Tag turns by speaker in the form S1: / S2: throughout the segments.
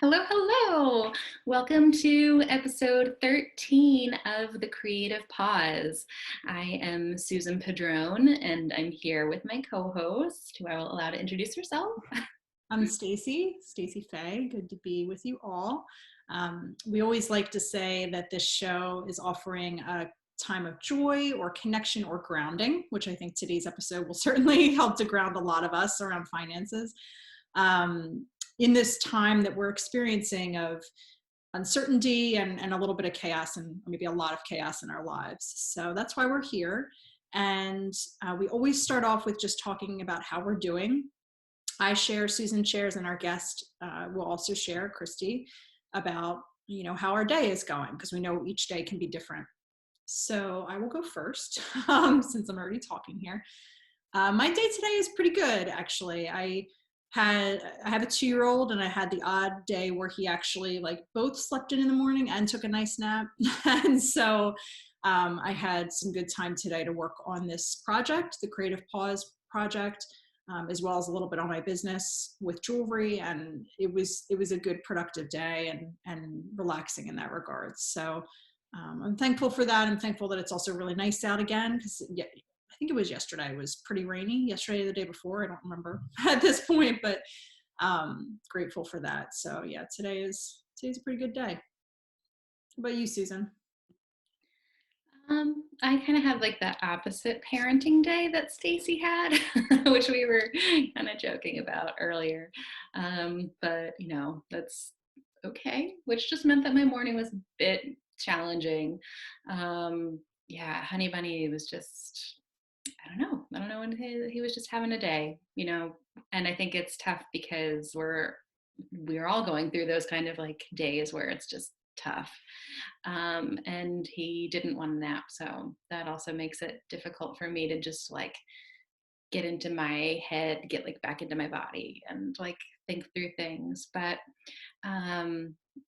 S1: Hello, hello. Welcome to episode 13 of The Creative Pause. I am Susan Padron, and I'm here with my co-host, who I will allow to introduce herself.
S2: I'm Stacey Fay. Good to be with you all. We always like to say that this show is offering a time of joy or connection or grounding, which I think today's episode will certainly help to ground a lot of us around finances. In this time that we're experiencing of uncertainty and a little bit of chaos and maybe a lot of chaos in our lives. So that's why we're here. And we always start off with just talking about how we're doing. I share, Susan shares, and our guest will also share, Kristy, about how our day is going, because we know each day can be different. So I will go first since I'm already talking here. My day today is pretty good, actually. I have a 2-year-old, and I had the odd day where he actually both slept in the morning and took a nice nap, and so I had some good time today to work on this project, the Creative Pause project, as well as a little bit on my business with jewelry, and it was a good productive day and relaxing in that regard. So I'm thankful for that. I'm thankful that it's also really nice out again, because I think it was yesterday. It was pretty rainy yesterday, the day before. I don't remember at this point, but grateful for that. So yeah, today's a pretty good day. How about you, Susan?
S1: I kind of had like that opposite parenting day that Stacey had, which we were kind of joking about earlier. But that's okay, which just meant that my morning was a bit challenging. Yeah, Honey Bunny was just, I don't know when he was just having a day, and I think it's tough because we're all going through those kind of like days where it's just tough. And he didn't want to nap, so that also makes it difficult for me to just like get into my head, get like back into my body and like think through things. But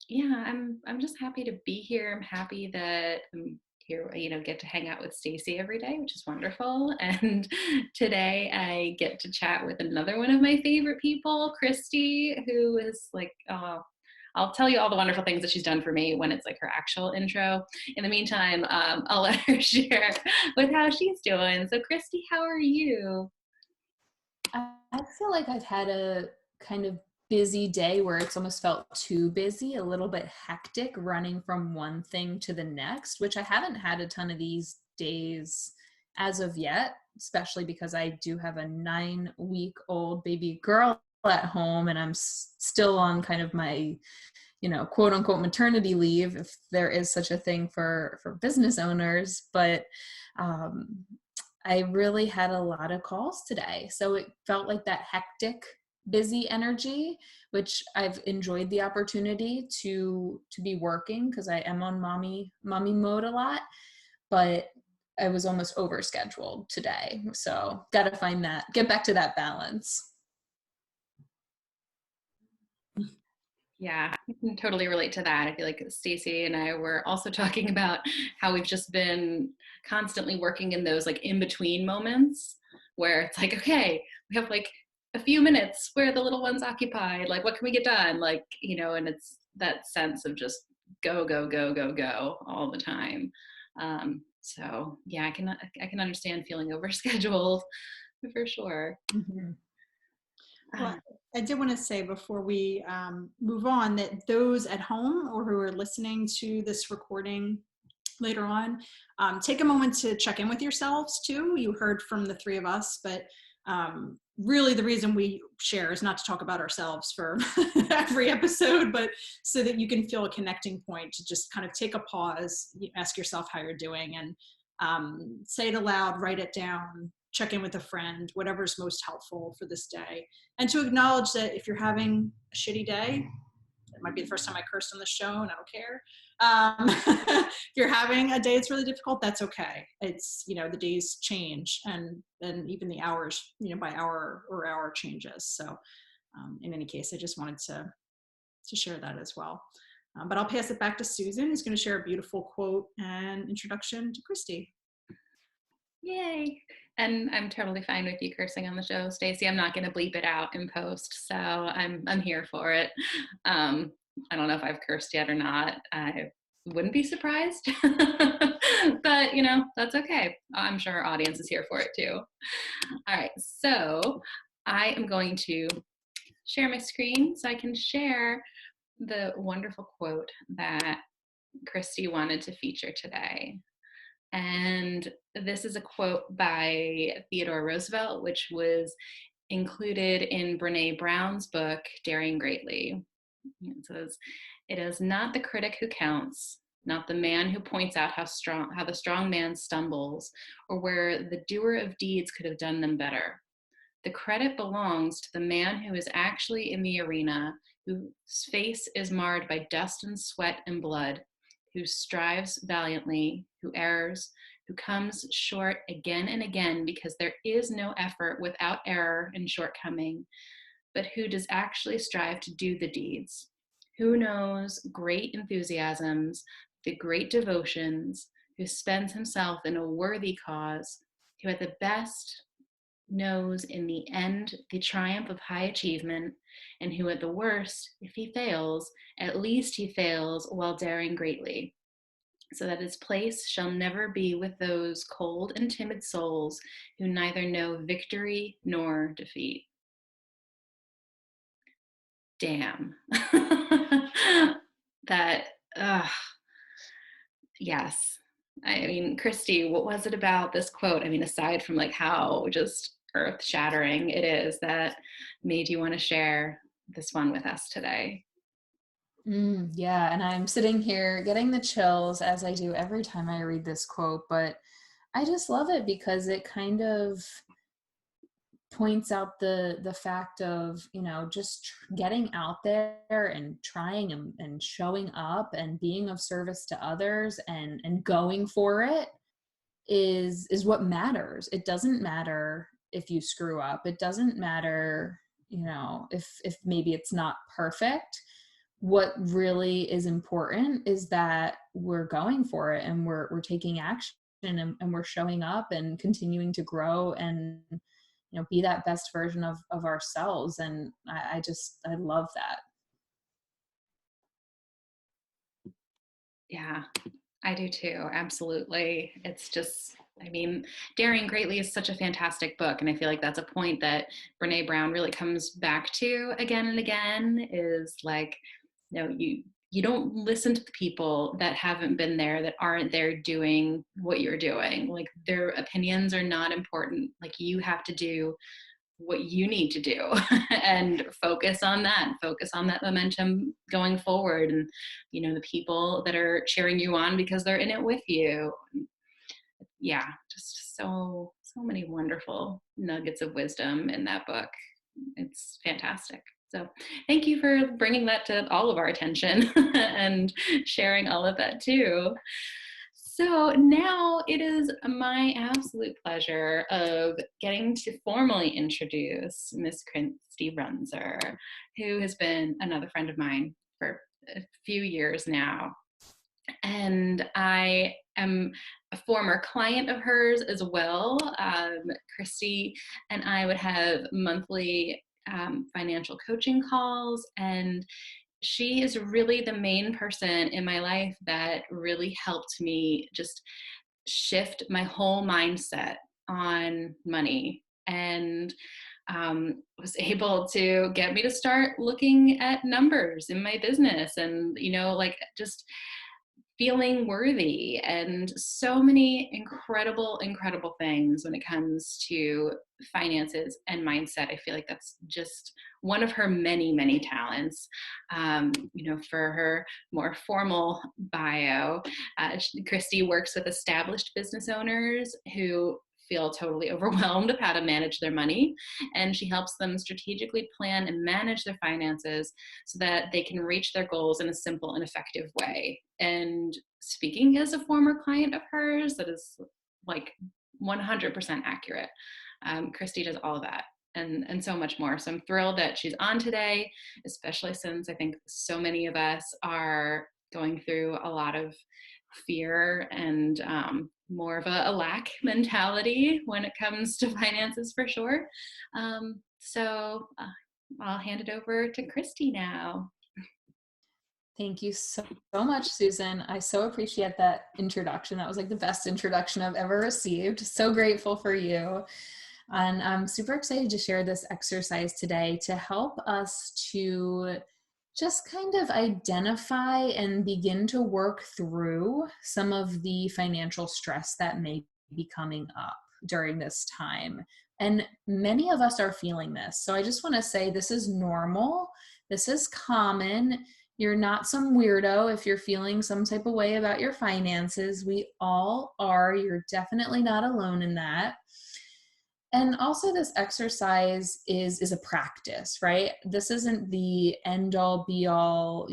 S1: yeah, I'm just happy to be here. I'm happy that I'm here, get to hang out with Stacey every day, which is wonderful. And today I get to chat with another one of my favorite people, Kristy, who is like, I'll tell you all the wonderful things that she's done for me when it's like her actual intro. In the meantime, I'll let her share with how she's doing. So, Kristy, how are you?
S3: I feel like I've had a kind of busy day where it's almost felt too busy, a little bit hectic, running from one thing to the next, which I haven't had a ton of these days as of yet, especially because I do have a 9-week-old baby girl at home, and I'm still on kind of my quote unquote maternity leave, if there is such a thing for business owners. But I really had a lot of calls today. So it felt like that hectic, busy energy, which I've enjoyed the opportunity to be working, because I am on mommy mode a lot, but I was almost overscheduled today. So got to get back to that balance.
S1: Yeah, I can totally relate to that. I feel like Stacey and I were also talking about how we've just been constantly working in those like in between moments where it's like, okay, we have like a few minutes where the little one's occupied. Like, what can we get done? Like, and it's that sense of just go, go, go, go, go all the time. So yeah, I can understand feeling overscheduled for sure.
S3: Mm-hmm.
S2: Well, I did want to say before we move on that those at home or who are listening to this recording later on, take a moment to check in with yourselves too. You heard from the three of us, but really the reason we share is not to talk about ourselves for every episode, but so that you can feel a connecting point to just kind of take a pause, ask yourself how you're doing, and say it aloud, write it down, check in with a friend, whatever's most helpful for this day. And to acknowledge that if you're having a shitty day, it might be the first time I cursed on the show and I don't care. If you're having a day that's really difficult, that's okay. It's, the days change and even the hours, by hour changes. So in any case, I just wanted to share that as well. But I'll pass it back to Susan, who's going to share a beautiful quote and introduction to Kristy.
S1: Yay. And I'm totally fine with you cursing on the show, Stacey. I'm not going to bleep it out in post, so I'm here for it. I don't know if I've cursed yet or not. I wouldn't be surprised, but that's okay. I'm sure our audience is here for it too. All right, so I am going to share my screen so I can share the wonderful quote that Kristy wanted to feature today. And this is a quote by Theodore Roosevelt, which was included in Brene Brown's book, Daring Greatly. It says, "It is not the critic who counts, not the man who points out how the strong man stumbles, or where the doer of deeds could have done them better. The credit belongs to the man who is actually in the arena, whose face is marred by dust and sweat and blood, who strives valiantly, who errs, who comes short again and again because there is no effort without error and shortcoming, but who does actually strive to do the deeds, who knows great enthusiasms, the great devotions, who spends himself in a worthy cause, who at the best knows in the end the triumph of high achievement, and who at the worst, if he fails, at least he fails while daring greatly, so that his place shall never be with those cold and timid souls who neither know victory nor defeat." Damn. That, yes. I mean, Kristy, what was it about this quote? I mean, aside from like how just earth shattering it is, that made you want to share this one with us today?
S3: Yeah, and I'm sitting here getting the chills as I do every time I read this quote, but I just love it because it kind of points out the fact of just getting out there and trying and showing up and being of service to others and going for it is what matters. It doesn't matter if you screw up. It doesn't matter if maybe it's not perfect. What really is important is that we're going for it and we're taking action, and we're showing up and continuing to grow and be that best version of ourselves. And I love that.
S1: Yeah, I do too. Absolutely. It's just, I mean, Daring Greatly is such a fantastic book. And I feel like that's a point that Brene Brown really comes back to again and again, is like, you don't listen to the people that haven't been there, that aren't there doing what you're doing. Like, their opinions are not important. Like, you have to do what you need to do and focus on that momentum going forward, and the people that are cheering you on because they're in it with you. Yeah, just so many wonderful nuggets of wisdom in that book. It's fantastic. So thank you for bringing that to all of our attention and sharing all of that too. So now it is my absolute pleasure of getting to formally introduce Miss Kristy Runzer, who has been another friend of mine for a few years now. And I am a former client of hers as well. Kristy and I would have monthly financial coaching calls, and she is really the main person in my life that really helped me just shift my whole mindset on money, and was able to get me to start looking at numbers in my business, and like just feeling worthy, and so many incredible things when it comes to finances and mindset. I feel like that's just one of her many talents. For her more formal bio, Kristy works with established business owners who feel totally overwhelmed of how to manage their money, and she helps them strategically plan and manage their finances so that they can reach their goals in a simple and effective way. And speaking as a former client of hers, that is like 100% accurate. Kristy does all of that and so much more. So I'm thrilled that she's on today, especially since I think so many of us are going through a lot of fear and more of a lack mentality when it comes to finances for sure. So I'll hand it over to Kristy now.
S3: Thank you so much, Susan. I so appreciate that introduction. That was like the best introduction I've ever received. So grateful for you. And I'm super excited to share this exercise today to help us to just kind of identify and begin to work through some of the financial stress that may be coming up during this time. And many of us are feeling this. So I just want to say this is normal. This is common. You're not some weirdo if you're feeling some type of way about your finances. We all are. You're definitely not alone in that. And also this exercise is a practice, right? This isn't the end all be all,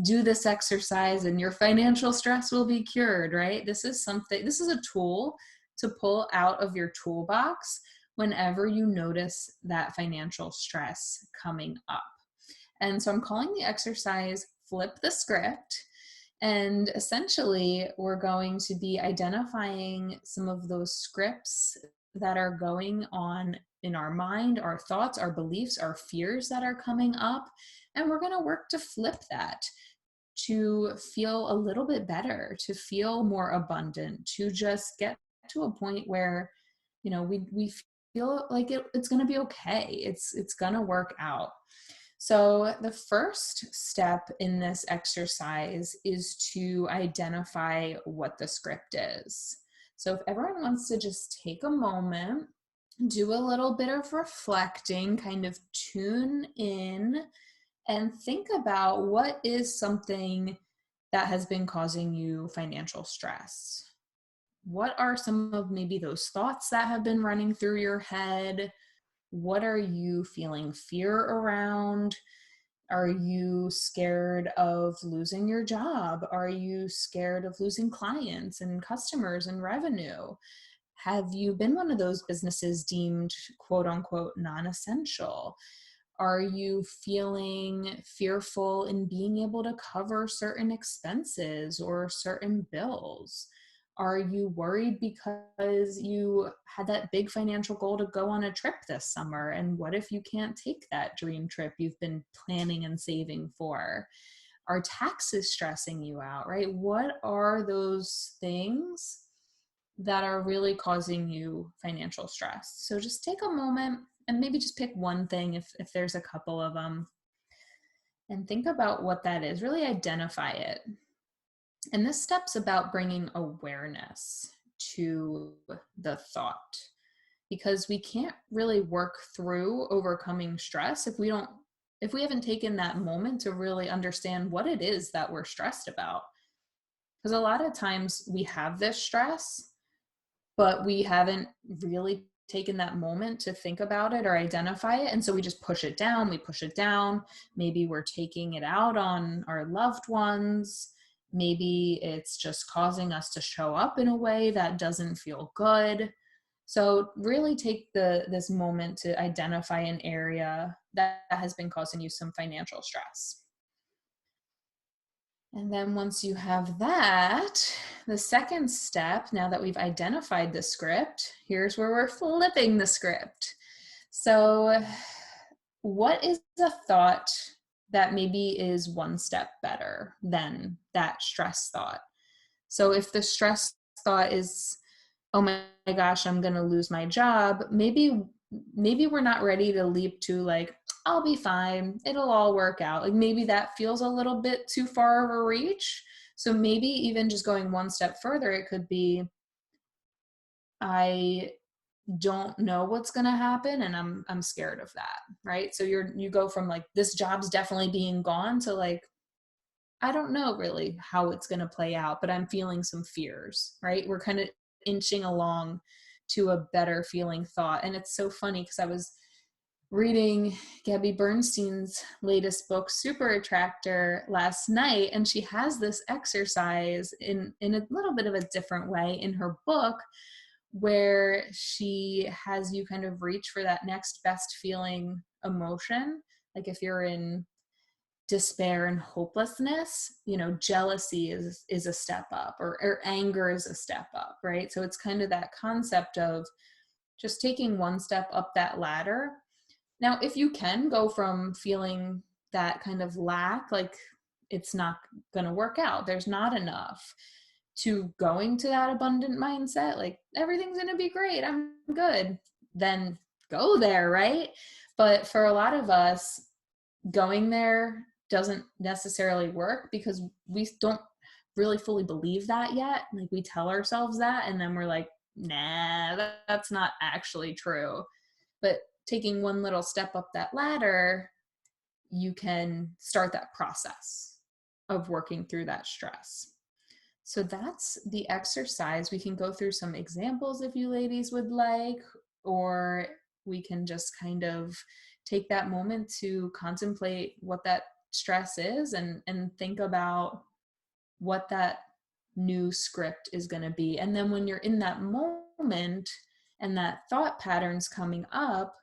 S3: do this exercise and your financial stress will be cured, right? This is a tool to pull out of your toolbox whenever you notice that financial stress coming up. And so I'm calling the exercise Flip the Script. And essentially, we're going to be identifying some of those scripts that are going on in our mind, our thoughts, our beliefs, our fears that are coming up. And we're going to work to flip that, to feel a little bit better, to feel more abundant, to just get to a point where, we feel like it's going to be okay. It's going to work out. So the first step in this exercise is to identify what the script is. So if everyone wants to just take a moment, do a little bit of reflecting, kind of tune in and think about what is something that has been causing you financial stress. What are some of maybe those thoughts that have been running through your head? What are you feeling fear around? Are you scared of losing your job? Are you scared of losing clients and customers and revenue? Have you been one of those businesses deemed quote unquote non-essential? Are you feeling fearful in being able to cover certain expenses or certain bills? Are you worried because you had that big financial goal to go on a trip this summer? And what if you can't take that dream trip you've been planning and saving for? Are taxes stressing you out, right? What are those things that are really causing you financial stress? So just take a moment and maybe just pick one thing if there's a couple of them, and think about what that is. Really identify it. And this step's about bringing awareness to the thought, because we can't really work through overcoming stress if we haven't taken that moment to really understand what it is that we're stressed about. Because a lot of times we have this stress, but we haven't really taken that moment to think about it or identify it. And so we just push it down. Maybe we're taking it out on our loved ones. Maybe it's just causing us to show up in a way that doesn't feel good. So really take this moment to identify an area that has been causing you some financial stress. And then once you have that, the second step, now that we've identified the script, here's where we're flipping the script. So what is a thought that maybe is one step better than that stress thought? So if the stress thought is, oh my gosh, I'm going to lose my job, maybe we're not ready to leap to like, I'll be fine, it'll all work out. Like maybe that feels a little bit too far of a reach. So maybe even just going one step further, it could be, I don't know what's going to happen and I'm scared of that, right? So you go from like, this job's definitely being gone to like, I don't know really how it's going to play out, but I'm feeling some fears, right? We're kind of inching along to a better feeling thought. And it's so funny because I was reading Gabby Bernstein's latest book, Super Attractor, last night, and she has this exercise in a little bit of a different way in her book, where she has you kind of reach for that next best feeling emotion. Like if you're in despair and hopelessness, jealousy is a step up, or anger is a step up, right? So it's kind of that concept of just taking one step up that ladder. Now, if you can go from feeling that kind of lack, like it's not going to work out, there's not enough, to going to that abundant mindset, like everything's going to be great, I'm good, then go there, right? But for a lot of us, going there doesn't necessarily work because we don't really fully believe that yet. Like we tell ourselves that, and then we're like, nah, that's not actually true. But taking one little step up that ladder, you can start that process of working through that stress. So that's the exercise. We can go through some examples if you ladies would like, or we can just kind of take that moment to contemplate what that stress is and think about what that new script is going to be. And then when you're in that moment and that thought pattern's coming up,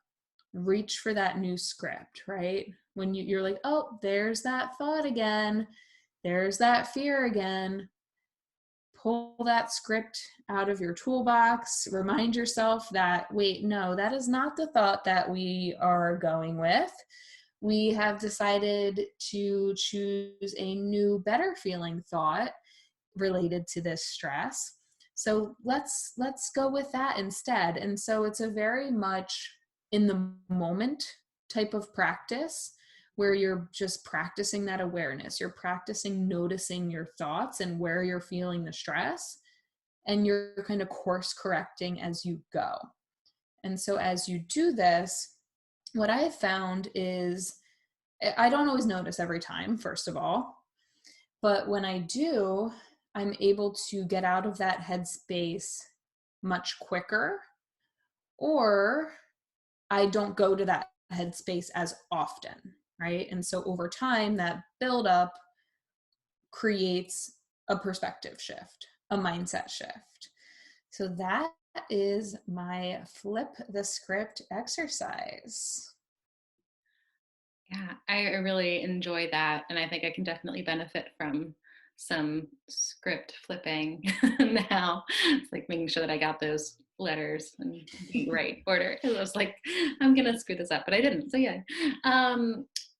S3: reach for that new script, right? When you're like, oh, there's that thought again, there's that fear again, pull that script out of your toolbox, remind yourself that, wait, no, that is not the thought that we are going with. We have decided to choose a new, better feeling thought related to this stress. So let's go with that instead. And so it's a very much in the moment type of practice where you're just practicing that awareness. You're practicing noticing your thoughts and where you're feeling the stress, and you're kind of course correcting as you go. And so as you do this, what I have found is I don't always notice every time, first of all, but when I do, I'm able to get out of that headspace much quicker, or I don't go to that headspace as often, right? And so over time, that buildup creates a perspective shift, a mindset shift. So that is my flip the script exercise.
S1: Yeah, I really enjoy that. And I think I can definitely benefit from some script flipping now. It's like making sure that I got those letters in the right order. Because I was like, I'm going to screw this up, but I didn't. So yeah.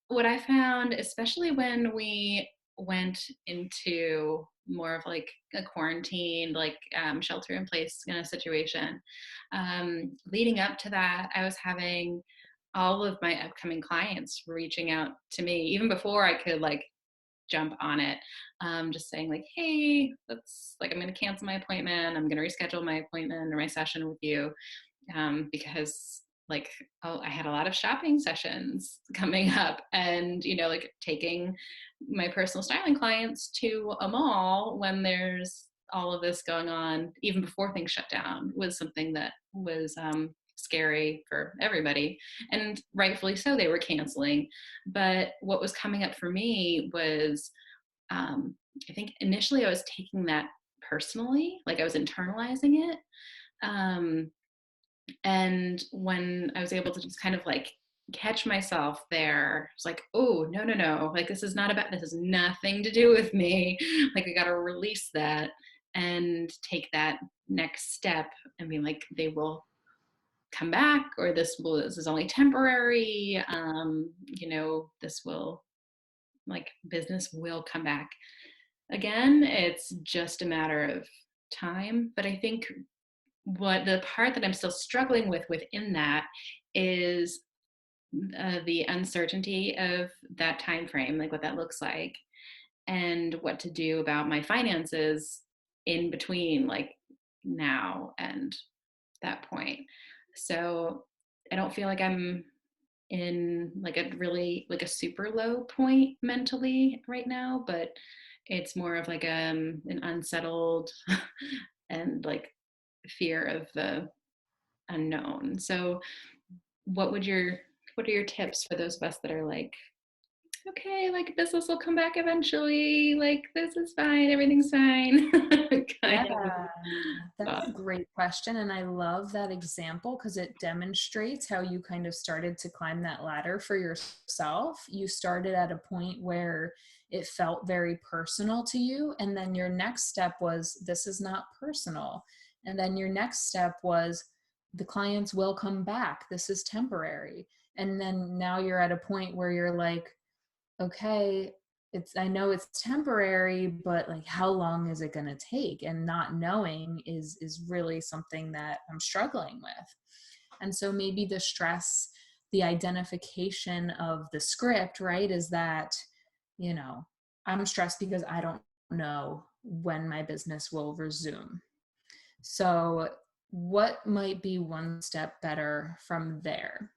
S1: What I found, especially when we went into more of like a quarantine, like shelter in place kind of situation, leading up to that, I was having all of my upcoming clients reaching out to me even before I could like jump on it, just saying like, hey, let's like, I'm going to cancel my appointment, I'm going to reschedule my appointment or my session with you, because like, oh, I had a lot of shopping sessions coming up, and like taking my personal styling clients to a mall when there's all of this going on, even before things shut down, was something that was scary for everybody, and rightfully so. They were canceling, but what was coming up for me was, I think initially I was taking that personally, like I was internalizing it, and when I was able to just kind of like catch myself there, it's like, oh, no, no, no, like this is nothing to do with me. Like I got to release that and take that next step and be like, they will come back, or this is only temporary. This will, like, business will come back again. It's just a matter of time. But I think what the part that I'm still struggling with within that is the uncertainty of that time frame, like what that looks like, and what to do about my finances in between, like now and that point. So I don't feel like I'm in like a really like a super low point mentally right now, but it's more of like an unsettled and like fear of the unknown. So what are your tips for those of us that are like okay, like business will come back eventually. Like this is fine. Everything's fine. kind of
S3: Yeah, that's
S1: thought.
S3: a great question. And I love that example because it demonstrates how you kind of started to climb that ladder for yourself. You started at a point where it felt very personal to you. And then your next step was, this is not personal. And then your next step was, the clients will come back. This is temporary. And then now you're at a point where you're like, okay, I know it's temporary, but like how long is it going to take? And not knowing is really something that I'm struggling with. And so maybe the stress, the identification of the script, right, is that, you know, I'm stressed because I don't know when my business will resume. So what might be one step better from there?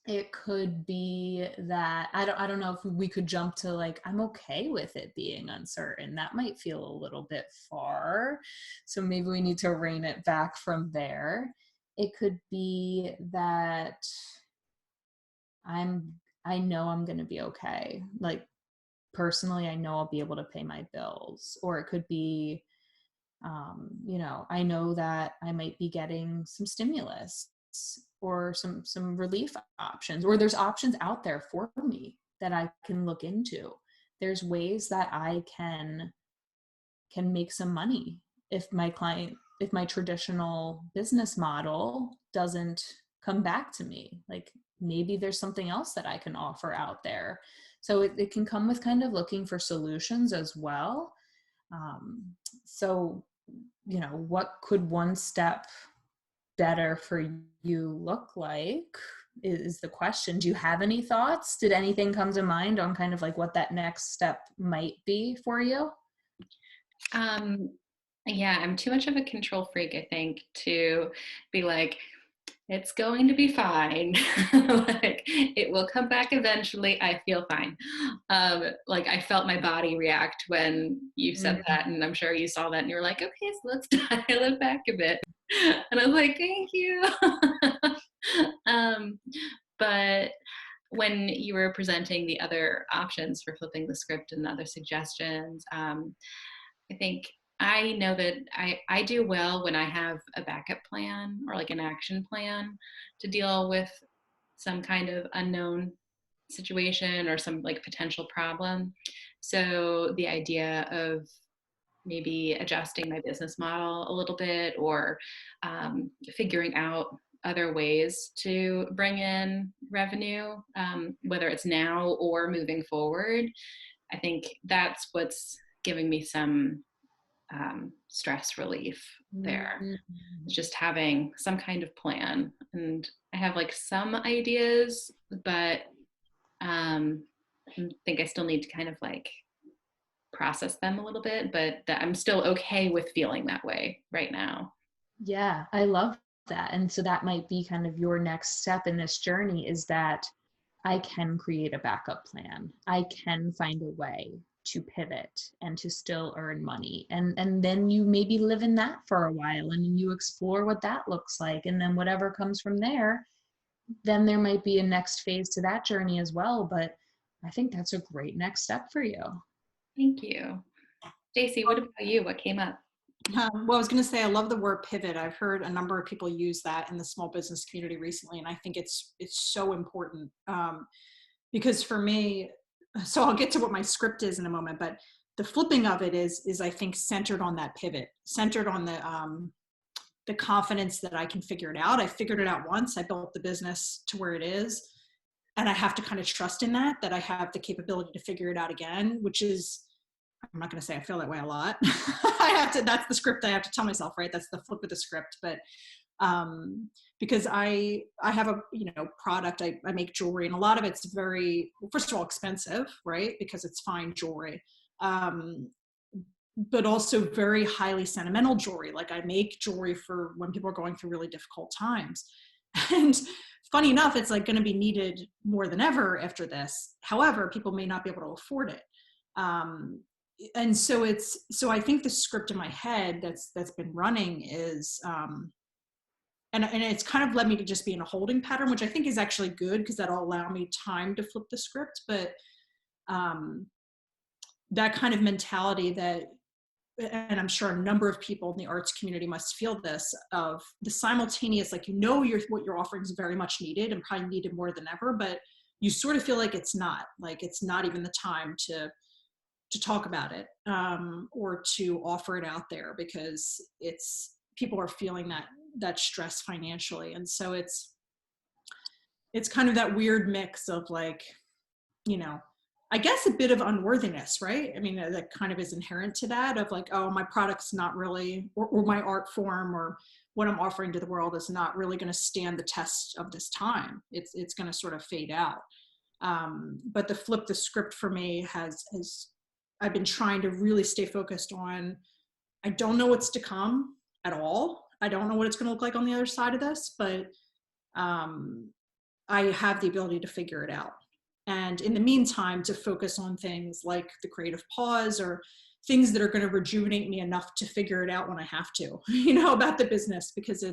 S3: It could be that I don't know if we could jump to like, I'm okay with it being uncertain. That might feel a little bit far. So maybe we need to rein it back from there. It could be that I know I'm going to be okay. Like personally, I know I'll be able to pay my bills. Or it could be you know, I know that I might be getting some stimulus or some relief options, or there's options out there for me that I can look into. There's ways that I can make some money if my traditional business model doesn't come back to me. Like maybe there's something else that I can offer out there. So it can come with kind of looking for solutions as well. Um, so, you know, what could one step better for you look like is the question. Do you have any thoughts? Did anything come to mind on kind of like what that next step might be for you?
S1: Um, yeah, I'm too much of a control freak, I think, to be like, it's going to be fine. Like it will come back eventually. I feel fine. Like I felt my body react when you said that, and I'm sure you saw that and you were like, okay, so let's dial it back a bit. And I was like, thank you. um, but when you were presenting the other options for flipping the script and other suggestions, I think I know that I do well when I have a backup plan or like an action plan to deal with some kind of unknown situation or some like potential problem. So the idea of maybe adjusting my business model a little bit, or figuring out other ways to bring in revenue, whether it's now or moving forward. I think that's what's giving me some stress relief there.
S3: Mhm.
S1: It's just having some kind of plan. And I have like some ideas, but I think I still need to kind of like process them a little bit, but that I'm still okay with feeling that way right now.
S3: Yeah, I love that. And so that might be kind of your next step in this journey, is that I can create a backup plan. I can find a way to pivot and to still earn money. And then you maybe live in that for a while and you explore what that looks like. And then whatever comes from there, then there might be a next phase to that journey as well. But I think that's a great next step for you.
S1: Thank you. Stacey, what about you? What came up?
S2: Well, I was going to say, I love the word pivot. I've heard a number of people use that in the small business community recently, and I think it's so important, because for me, so I'll get to what my script is in a moment, but the flipping of it is I think centered on that pivot, centered on the confidence that I can figure it out. I figured it out once. I built the business to where it is, and I have to kind of trust in that I have the capability to figure it out again, which is, I'm not going to say I feel that way a lot. That's the script I have to tell myself, right? That's the flip of the script. But because I have a, product, I make jewelry, and a lot of it's very, well, first of all, expensive, right? Because it's fine jewelry. But also very highly sentimental jewelry. Like I make jewelry for when people are going through really difficult times. And funny enough, it's like going to be needed more than ever after this. However, people may not be able to afford it. And so I think the script in my head that's been running is, and it's kind of led me to just be in a holding pattern, which I think is actually good because that'll allow me time to flip the script. But that kind of mentality that, and I'm sure a number of people in the arts community must feel this, of the simultaneous, like, what you're offering is very much needed and probably needed more than ever, but you sort of feel like it's not even the time to talk about it, or to offer it out there, because people are feeling that stress financially. And so it's kind of that weird mix of, like, I guess a bit of unworthiness, right? I mean, that kind of is inherent to that, of like, oh, my product's not really, or my art form, or what I'm offering to the world is not really going to stand the test of this time. It's going to sort of fade out. But the flip the script for me has I've been trying to really stay focused on, I don't know what's to come at all. I don't know what it's going to look like on the other side of this, but I have the ability to figure it out. And in the meantime, to focus on things like the creative pause, or things that are going to rejuvenate me enough to figure it out when I have to, about the business. Because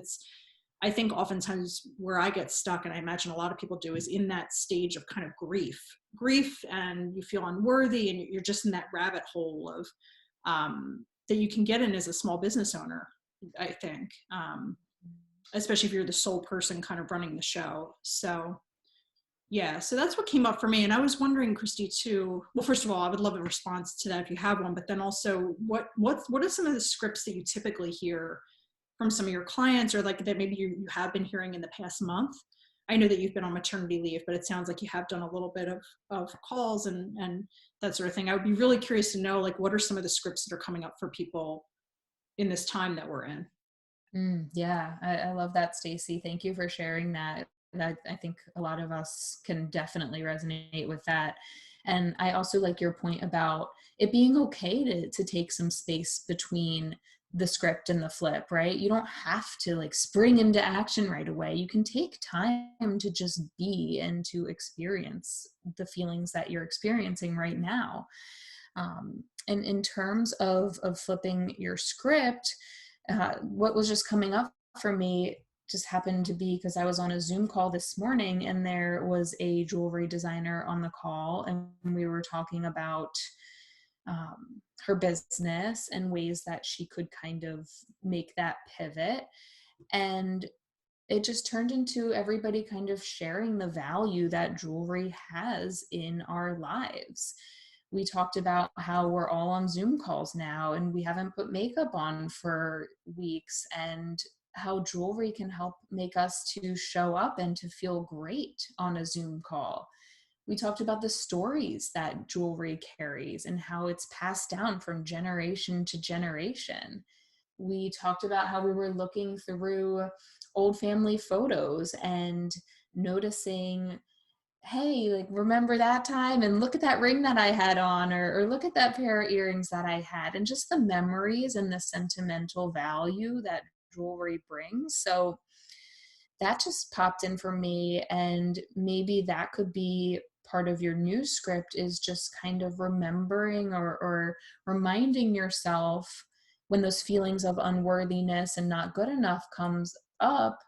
S2: I think oftentimes where I get stuck, and I imagine a lot of people do, is in that stage of kind of grief, and you feel unworthy, and you're just in that rabbit hole of, that you can get in as a small business owner, I think, especially if you're the sole person kind of running the show. So yeah, so that's what came up for me. And I was wondering, Kristy, too, well, first of all, I would love a response to that if you have one, but then also what are some of the scripts that you typically hear from some of your clients, or like that maybe you have been hearing in the past month? I know that you've been on maternity leave, but it sounds like you have done a little bit of calls and that sort of thing. I would be really curious to know, like, what are some of the scripts that are coming up for people in this time that we're in?
S3: Yeah, I love that, Stacey. Thank you for sharing that. I think a lot of us can definitely resonate with that. And I also like your point about it being okay to take some space between the script and the flip, right? You don't have to like spring into action right away. You can take time to just be and to experience the feelings that you're experiencing right now. And in terms of flipping your script, what was just coming up for me just happened to be because I was on a Zoom call this morning, and there was a jewelry designer on the call, and we were talking about her business and ways that she could kind of make that pivot. And it just turned into everybody kind of sharing the value that jewelry has in our lives. We talked about how we're all on Zoom calls now and we haven't put makeup on for weeks, and how jewelry can help make us to show up and to feel great on a Zoom call. We talked about the stories that jewelry carries and how it's passed down from generation to generation. We talked about how we were looking through old family photos and noticing, hey, like, remember that time, and look at that ring that I had on, or look at that pair of earrings that I had, and just the memories and the sentimental value that jewelry brings. So that just popped in for me, and maybe that could be part of your new script, is just kind of remembering or reminding yourself when those feelings of unworthiness and not good enough comes up,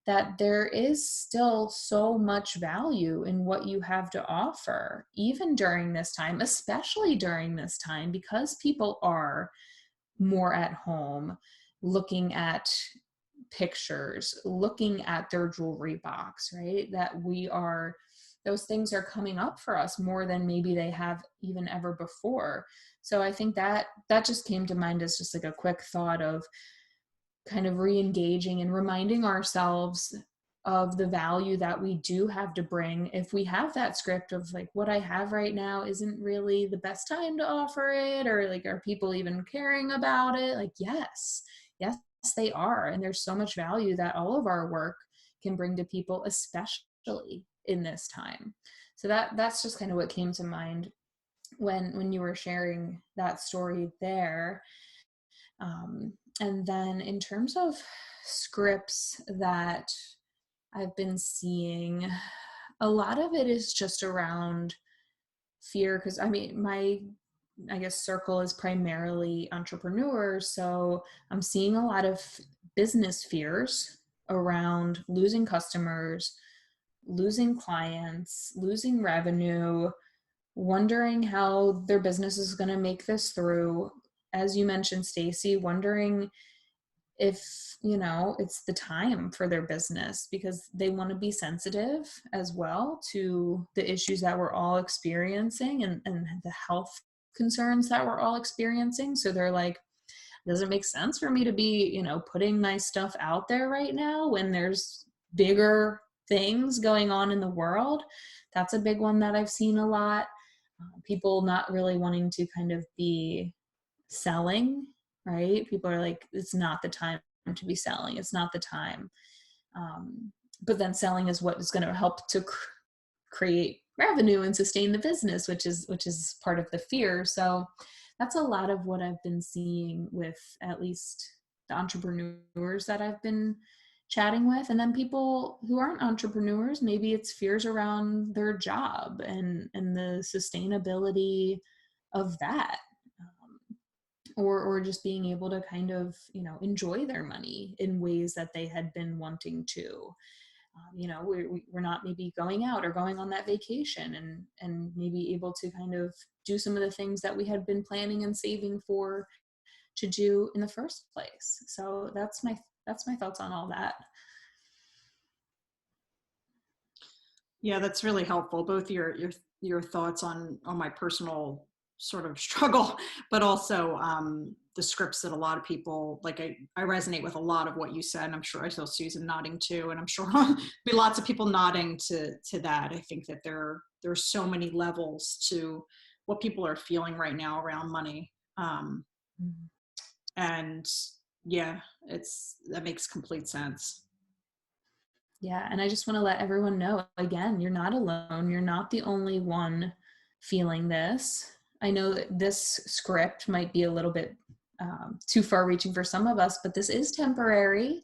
S3: that there is still so much value in what you have to offer, even during this time, especially during this time, because people are more at home looking at pictures, looking at their jewelry box, right? Those things are coming up for us more than maybe they have even ever before. So I think that just came to mind as just like a quick thought of kind of re-engaging and reminding ourselves of the value that we do have to bring. If we have that script of like, what I have right now isn't really the best time to offer it, or like, are people even caring about it? Like, yes, they are. And there's so much value that all of our work can bring to people, especially in this time. So that's just kind of what came to mind when you were sharing that story there. And then in terms of scripts that I've been seeing, a lot of it is just around fear, because I mean, I guess circle is primarily entrepreneurs. So I'm seeing a lot of business fears around losing customers, losing clients, losing revenue, wondering how their business is going to make this through. As you mentioned, Stacey, wondering if, it's the time for their business, because they want to be sensitive as well to the issues that we're all experiencing, and the health concerns that we're all experiencing. So they're like, does it make sense for me to be, putting my stuff out there right now when there's bigger things going on in the world? That's a big one that I've seen a lot. People not really wanting to kind of be selling, right? People are like, it's not the time to be selling. It's not the time. But then selling is what is going to help to create revenue and sustain the business, which is part of the fear. So that's a lot of what I've been seeing with at least the entrepreneurs that I've been chatting with. And then people who aren't entrepreneurs, maybe it's fears around their job and the sustainability of that. Or just being able to kind of, enjoy their money in ways that they had been wanting to. We're not maybe going out or going on that vacation and maybe able to kind of do some of the things that we had been planning and saving for to do in the first place. So that's my thoughts on all that.
S2: Yeah, that's really helpful. Both your thoughts on my personal sort of struggle, but also the scripts that a lot of people like. I resonate with a lot of what you said, and I'm sure I saw Susan nodding too, and I'm sure there'll be lots of people nodding to that. I think that there's so many levels to what people are feeling right now around money, and yeah, that makes complete sense.
S3: Yeah, and I just want to let everyone know, again, you're not alone. You're not the only one feeling this. I know that this script might be a little bit too far reaching for some of us, but this is temporary.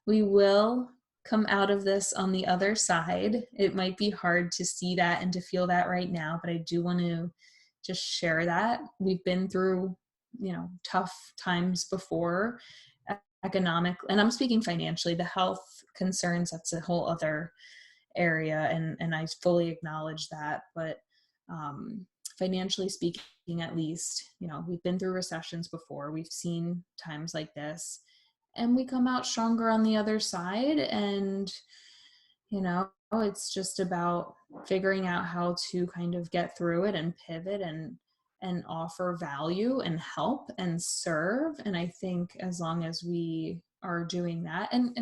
S3: We will come out of this on the other side. It might be hard to see that and to feel that right now, but I do want to just share that. We've been through, tough times before, economic, and I'm speaking financially. The health concerns, that's a whole other area, and I fully acknowledge that. But financially speaking, at least, we've been through recessions before. We've seen times like this, and we come out stronger on the other side. And it's just about figuring out how to kind of get through it and pivot and offer value and help and serve. And I think as long as we are doing that, and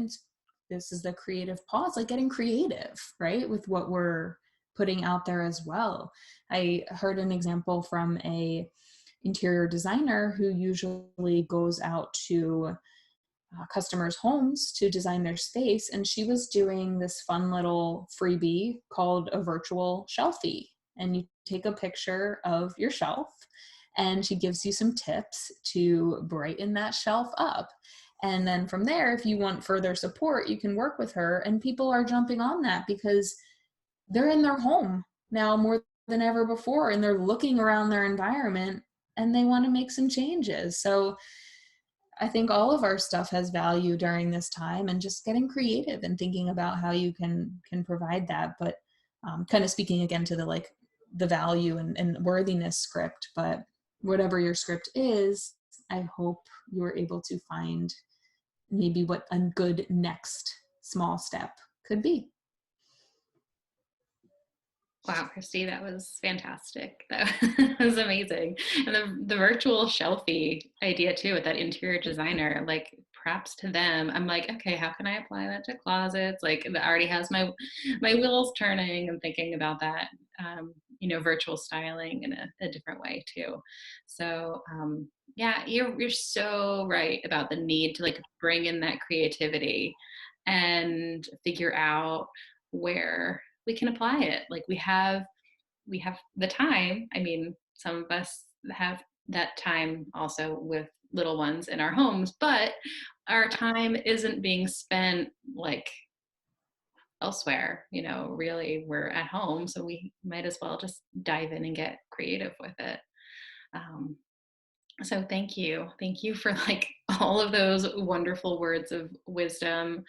S3: this is the creative pause, like getting creative, right, with what we're putting out there as well. I heard an example from a interior designer who usually goes out to customers' homes to design their space, and she was doing this fun little freebie called a virtual Shelfie. And you take a picture of your shelf, and she gives you some tips to brighten that shelf up. And then from there, if you want further support, you can work with her. And people are jumping on that because they're in their home now more than ever before, and they're looking around their environment and they want to make some changes. So I think all of our stuff has value during this time, and just getting creative and thinking about how you can provide that. But kind of speaking again to the value and worthiness script, but whatever your script is, I hope you're able to find maybe what a good next small step could be.
S1: Wow, Kristy, that was fantastic. That was amazing. And the virtual Shelfie idea too, with that interior designer, like props to them. I'm like, okay, how can I apply that to closets? Like that already has my wheels turning and thinking about that, virtual styling in a different way too. So yeah, you're so right about the need to like bring in that creativity and figure out where we can apply it. Like we have the time. I mean, some of us have that time also with little ones in our homes, but our time isn't being spent like elsewhere. Really we're at home, so we might as well just dive in and get creative with it. So thank you for like all of those wonderful words of wisdom.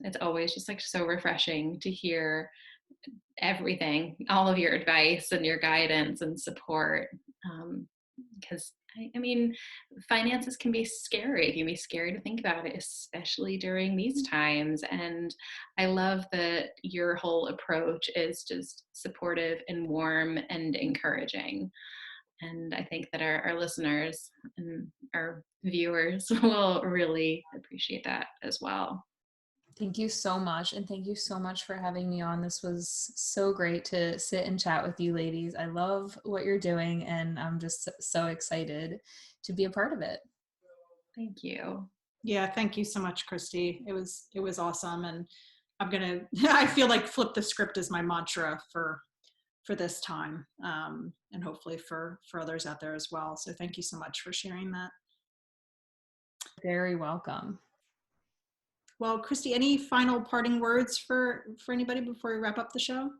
S1: It's always just like so refreshing to hear everything, all of your advice and your guidance and support. Because I mean, finances can be scary. It can be scary to think about it, especially during these times. And I love that your whole approach is just supportive and warm and encouraging. And I think that our listeners and our viewers will really appreciate that as well.
S3: Thank you so much. And thank you so much for having me on. This was so great to sit and chat with you ladies. I love what you're doing, and I'm just so excited to be a part of it.
S1: Thank you.
S2: Yeah, thank you so much, Kristy. It was awesome. And I'm gonna I feel like flip the script is my mantra for this time, and hopefully for others out there as well. So thank you so much for sharing that.
S3: Very welcome.
S2: Well, Kristy, any final parting words for anybody before we wrap up the show?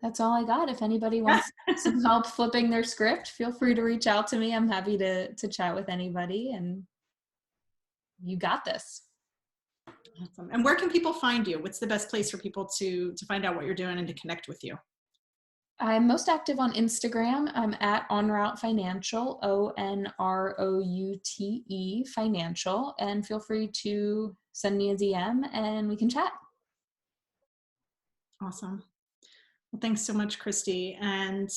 S3: That's all I got. If anybody wants some help flipping their script, feel free to reach out to me. I'm happy to chat with anybody, and you got this.
S2: Awesome. And where can people find you? What's the best place for people to find out what you're doing and to connect with you?
S3: I'm most active on Instagram. I'm at OnRoute Financial, ONROUTE Financial, and feel free to send me a DM and we can chat.
S2: Awesome. Well, thanks so much, Kristy. And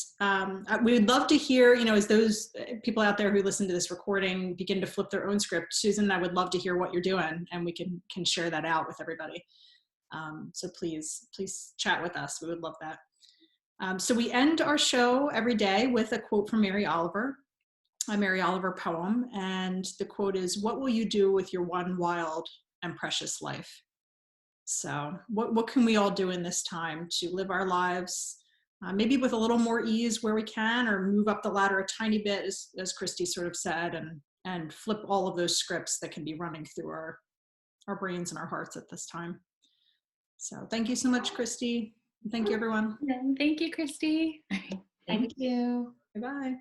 S2: we would love to hear, as those people out there who listen to this recording begin to flip their own script, Susan, I would love to hear what you're doing, and we can share that out with everybody. So please chat with us. We would love that. So we end our show every day with a quote from Mary Oliver, a Mary Oliver poem. And the quote is, "What will you do with your one wild and precious life?" So what can we all do in this time to live our lives, maybe with a little more ease where we can, or move up the ladder a tiny bit, as Kristy sort of said, and flip all of those scripts that can be running through our brains and our hearts at this time. So thank you so much, Kristy. Thank you, everyone.
S1: Thank you, Kristy.
S3: Thank you.
S2: Bye-bye.